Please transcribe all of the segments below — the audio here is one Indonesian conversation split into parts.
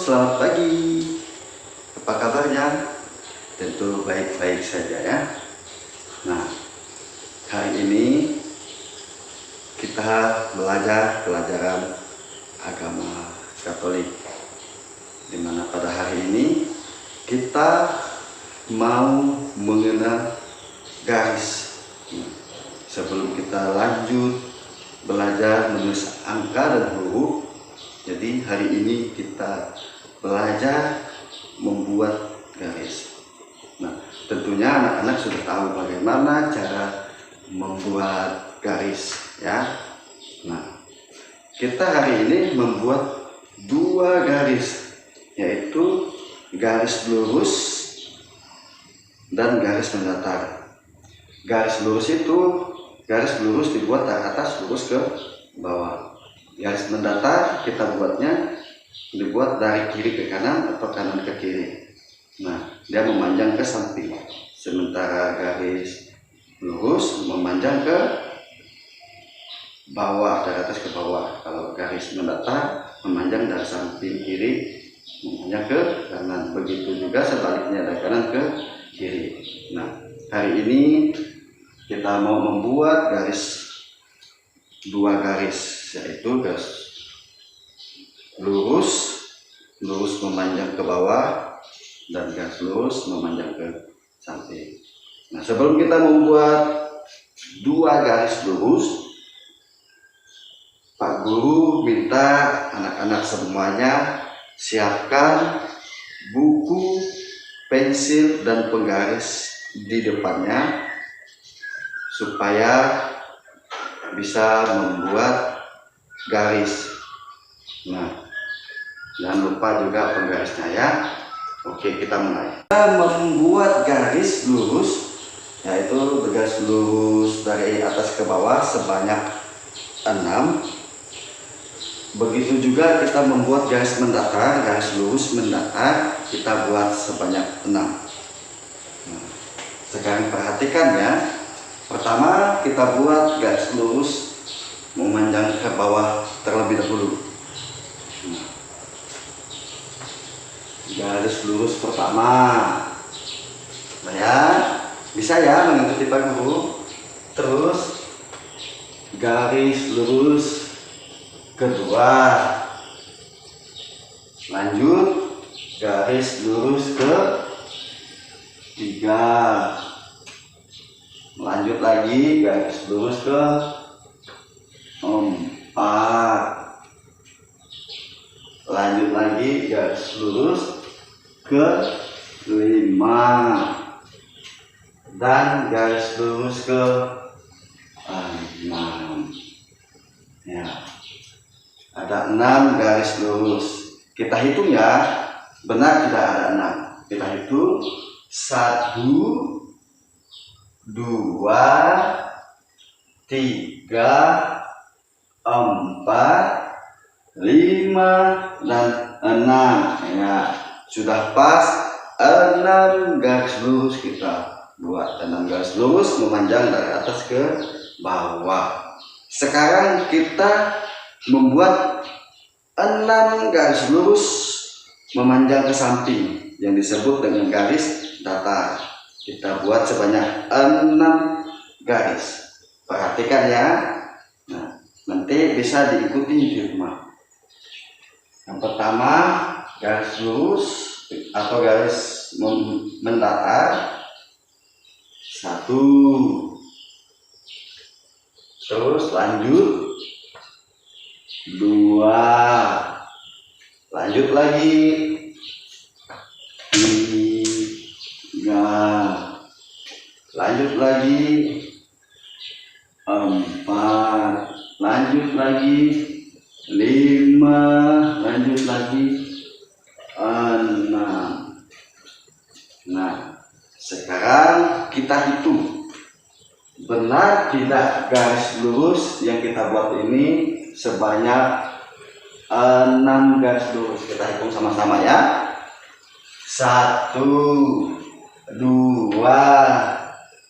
selamat pagi. Apa kabarnya? Tentu baik-baik saja ya. Nah, hari ini kita belajar pelajaran agama Katolik, di mana pada hari ini kita mau mengenal garis. Sebelum kita lanjut belajar menulis angka dan huruf, jadi hari ini kita belajar membuat garis. Nah, tentunya anak-anak sudah tahu bagaimana cara membuat garis ya. Nah, kita hari ini membuat dua garis, yaitu garis lurus dan garis mendatar. Garis lurus itu garis lurus dibuat dari atas lurus ke bawah. Garis mendatar kita buatnya dibuat dari kiri ke kanan atau kanan ke kiri. Nah, dia memanjang ke samping. Sementara garis lurus memanjang ke bawah, dari atas ke bawah. Kalau garis mendatar memanjang dari samping kiri memanjang ke kanan. Begitu juga sebaliknya dari kanan ke kiri. Nah, hari ini kita mau membuat dua garis, yaitu garis lurus memanjang ke bawah dan garis lurus memanjang ke samping. Nah, sebelum kita membuat dua garis lurus, Pak Guru minta anak-anak semuanya siapkan buku, pensil, dan penggaris di depannya supaya bisa membuat garis. Nah, jangan lupa juga penggarisnya ya. Oke, kita mulai. Kita membuat garis lurus, yaitu garis lurus dari atas ke bawah sebanyak 6. Begitu juga kita membuat garis mendatar, garis lurus mendatar kita buat sebanyak 6. Nah, sekarang perhatikan ya. Pertama kita buat garis lurus memanjang ke bawah terlebih dahulu. Nah, garis lurus pertama, ya bisa ya mengikuti Pak Guru. Terus garis lurus kedua, lanjut garis lurus ke tiga, lanjut lagi garis lurus ke 4, lanjut lagi garis lurus ke 5, dan garis lurus ke 6 ya. Ada 6 garis lurus. Kita hitung ya, benar tidak ada 6. Kita hitung 1, 2, 3, 4, 5, dan 6 ya. Sudah pas 6 garis lurus kita buat. 6 garis lurus memanjang dari atas ke bawah. Sekarang kita membuat 6 garis lurus memanjang ke samping yang disebut dengan garis datar. Kita buat sebanyak 6 garis. Perhatikan ya. Nah, nanti bisa diikuti di rumah. Yang pertama garis lurus atau garis mendatar 1. Terus lanjut 2, lanjut lagi 3, lanjut lagi 4, lanjut lagi 5, lanjut lagi 6. Nah, sekarang kita hitung benar tidak garis lurus yang kita buat ini sebanyak 6 garis lurus. Kita hitung sama-sama ya. 1, 2,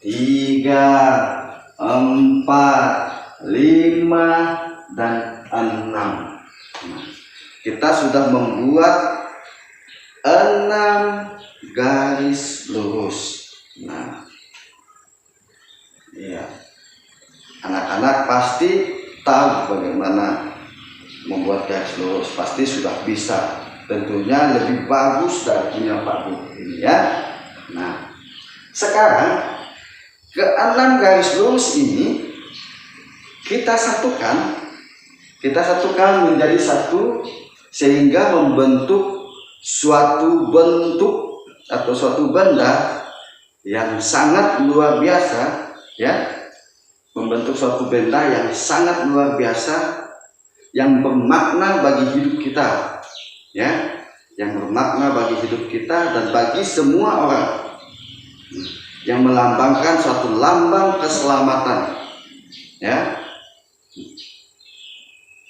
3, 4, 5, dan 6. Kita sudah membuat 6 garis lurus. Nah, ya, anak-anak pasti tahu bagaimana membuat garis lurus, pasti sudah bisa. Tentunya lebih bagus dari punya Pak Guru ini ya. Nah, sekarang ke-6 garis lurus ini kita satukan menjadi satu, sehingga membentuk suatu bentuk atau suatu benda yang sangat luar biasa ya, membentuk suatu benda yang sangat luar biasa, yang bermakna bagi hidup kita ya, yang bermakna bagi hidup kita dan bagi semua orang, yang melambangkan suatu lambang keselamatan ya.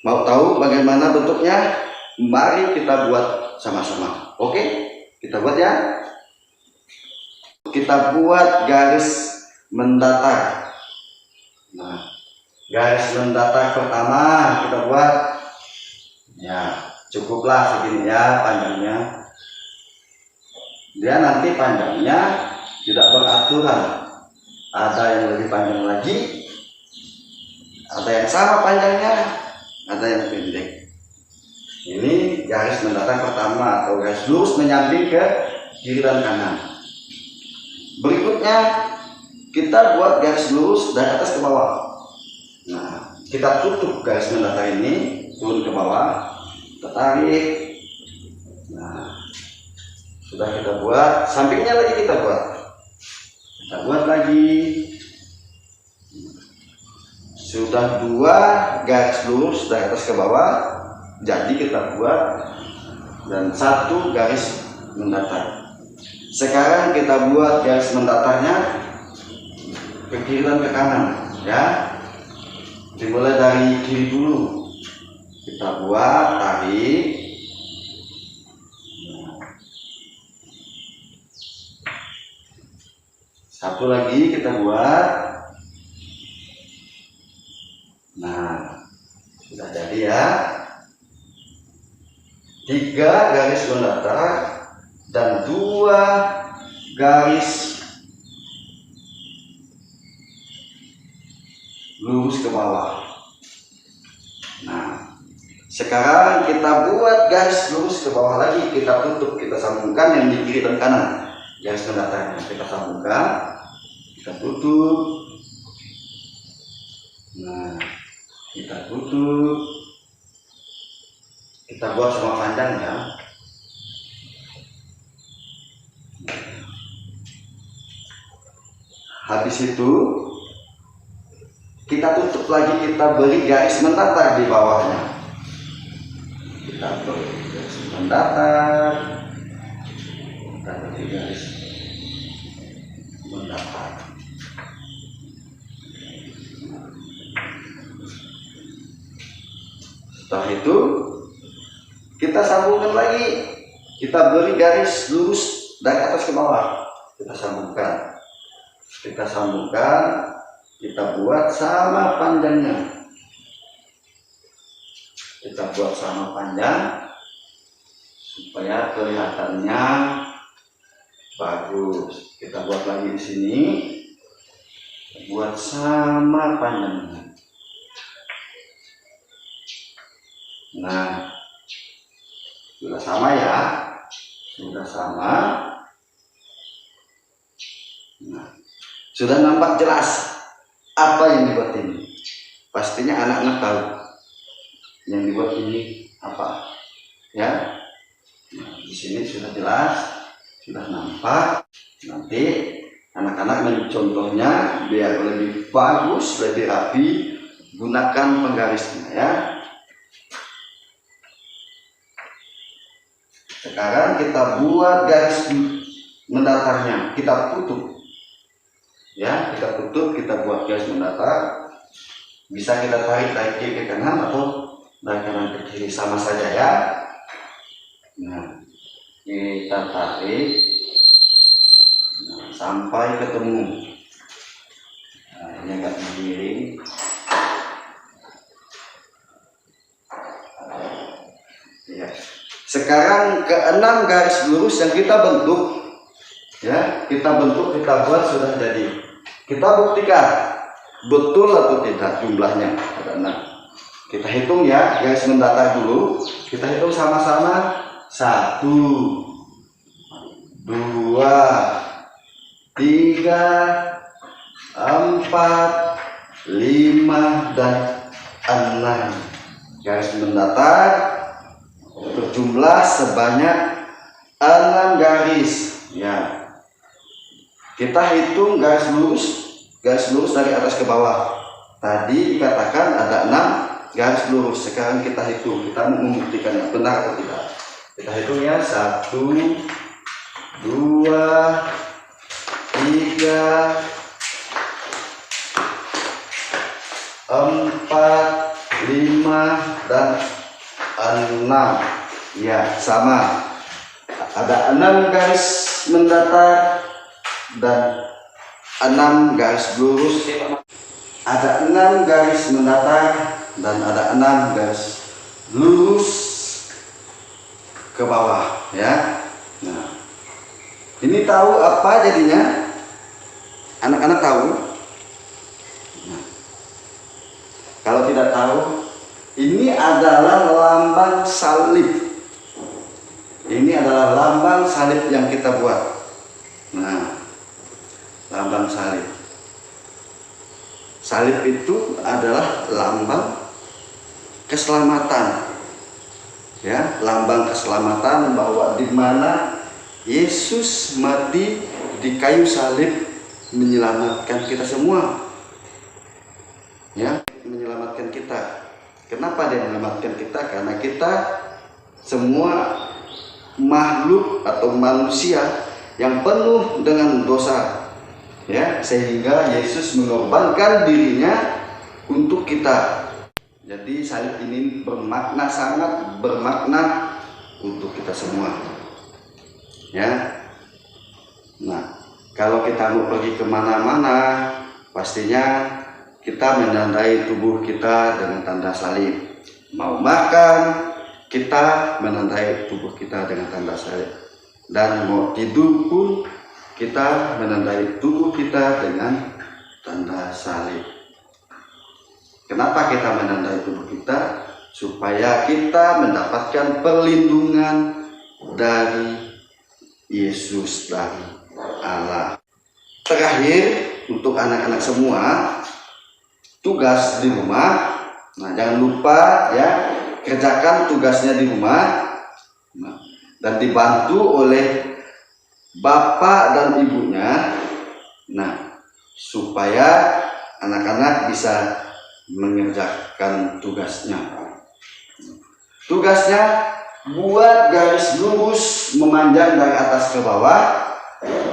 Mau tahu bagaimana bentuknya? Mari kita buat sama-sama. Oke, kita buat ya. Kita buat garis mendatar. Nah, garis mendatar pertama kita buat ya, cukuplah segini ya panjangnya. Dia nanti panjangnya tidak beraturan, ada yang lebih panjang lagi, ada yang sama panjangnya, ada yang pendek. Ini garis mendatar pertama atau garis lurus menyamping ke kiri dan kanan. Berikutnya kita buat garis lurus dari atas ke bawah. Nah, kita tutup garis mendatar ini, turun ke bawah, kita tarik. Nah, sudah kita buat, sampingnya lagi kita buat lagi. Sudah 2 garis lurus dari atas ke bawah, jadi kita buat, dan 1 garis mendatar. Sekarang kita buat garis mendatarnya ke kiri dan ke kanan ya. Dimulai dari kiri dulu, kita buat, tarik. Satu lagi kita buat. Nah, sudah jadi ya. 3 garis mendatar dan 2 garis lurus ke bawah. Nah, sekarang kita buat garis lurus ke bawah lagi, kita tutup, kita sambungkan yang di kiri dan kanan. Garis mendatarnya kita sambungkan, kita tutup. Nah, kita tutup, kita buat sama panjangnya. Habis itu kita tutup lagi, kita beri garis mendatar di bawahnya. Kita beri garis mendatar, kita beri garis mendatar. Setelah itu kita sambungkan lagi, kita beri garis lurus dari atas ke bawah, kita sambungkan, kita buat sama panjangnya, supaya kelihatannya bagus. Kita buat lagi di sini, buat sama panjangnya. Nah, sudah sama ya, sudah sama. Nah, sudah nampak jelas apa yang dibuat ini. Pastinya anak-anak tahu yang dibuat ini apa ya. Nah, di sini sudah jelas, sudah nampak. Nanti anak-anak mencontohnya biar lebih bagus, lebih rapi, gunakan penggarisnya ya. Sekarang kita buat garis mendatarnya, kita tutup ya, kita buat garis mendatar. Bisa kita tarik dari kiri ke kanan atau dari kanan ke kiri, sama saja ya. Nah, kita tarik, nah, sampai ketemu. Nah, ini agak miring. Ya, Sekarang keenam garis lurus yang kita bentuk, ya, kita buat sudah jadi. Kita buktikan betul atau tidak jumlahnya ada 6. Kita hitung ya, garis mendatar dulu. Kita hitung sama-sama. 1, 2, 3, 4, 5, dan 6. Garis mendatar berjumlah sebanyak 6 garis, ya. Kita hitung garis lurus dari atas ke bawah. Tadi dikatakan ada 6 garis lurus. Sekarang kita hitung, kita membuktikannya benar atau tidak. Kita hitung ya. 1, 2, 3, 4, 5, dan 6. Ya, sama. Ada 6 garis mendatar dan 6 garis lurus. Ada 6 garis mendatar dan ada 6 garis lurus ke bawah, ya. Nah, ini tahu apa jadinya? Anak-anak tahu? Nah, kalau tidak tahu, ini adalah lambang salib. Ini adalah lambang salib yang kita buat. Nah, lambang salib. Salib itu adalah lambang keselamatan, ya, lambang keselamatan, bahwa di mana Yesus mati di kayu salib menyelamatkan kita semua, ya, menyelamatkan kita. Kenapa dia menyelamatkan kita? Karena kita semua makhluk atau manusia yang penuh dengan dosa, ya, sehingga Yesus mengorbankan dirinya untuk kita. Jadi salib ini bermakna, sangat bermakna untuk kita semua, ya. Nah, kalau kita mau pergi kemana-mana, pastinya kita menandai tubuh kita dengan tanda salib. Mau makan, kita menandai tubuh kita dengan tanda salib. Dan mau tidur pun kita menandai tubuh kita dengan tanda salib. Kenapa kita menandai tubuh kita? Supaya kita mendapatkan perlindungan dari Yesus, dari Allah. Terakhir, untuk anak-anak semua, tugas di rumah. Nah, jangan lupa ya, kerjakan tugasnya di rumah. Nah, dan dibantu oleh bapak dan ibunya. Nah, supaya anak-anak bisa mengerjakan tugasnya. Tugasnya buat garis lurus memanjang dari atas ke bawah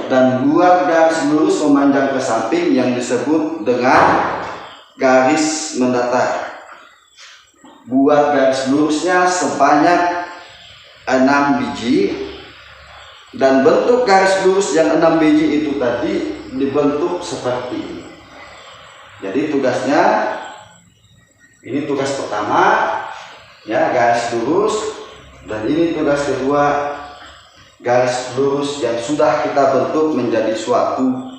dan buat garis lurus memanjang ke samping yang disebut dengan garis mendatar. Buat garis lurusnya sebanyak 6 biji, dan bentuk garis lurus yang 6 biji itu tadi dibentuk seperti ini. Jadi tugasnya, ini tugas pertama ya, garis lurus, dan ini tugas kedua, garis lurus yang sudah kita bentuk menjadi suatu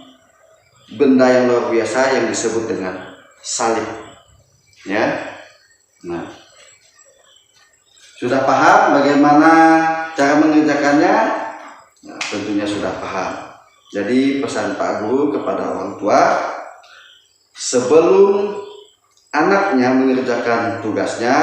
benda yang luar biasa yang disebut dengan salib, ya. Nah, sudah paham bagaimana cara mengerjakannya? Nah, tentunya sudah paham. Jadi pesan Pak Guru kepada orang tua, sebelum anaknya mengerjakan tugasnya,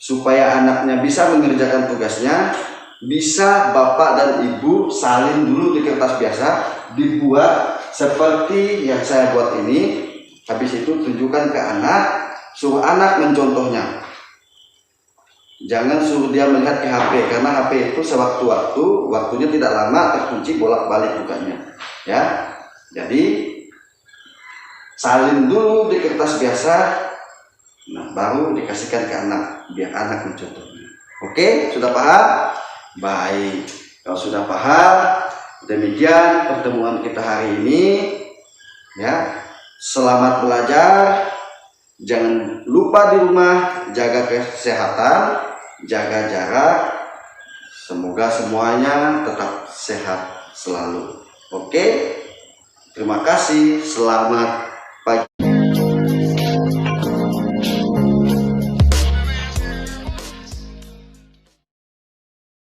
supaya anaknya bisa mengerjakan tugasnya, bisa bapak dan ibu salin dulu di kertas biasa, dibuat seperti yang saya buat ini. Habis itu tunjukkan ke anak, suruh anak mencontohnya. Jangan suruh dia melihat ke HP, karena HP itu sewaktu-waktu, waktunya tidak lama, terkunci bolak-balik bukannya, ya. Jadi salin dulu di kertas biasa, nah baru dikasihkan ke anak, biar anak mencontohnya. Oke, sudah paham? Baik, kalau sudah paham, demikian pertemuan kita hari ini, ya. Selamat belajar. Jangan lupa di rumah jaga kesehatan, jaga jarak. Semoga semuanya tetap sehat selalu. Oke, terima kasih, selamat pagi.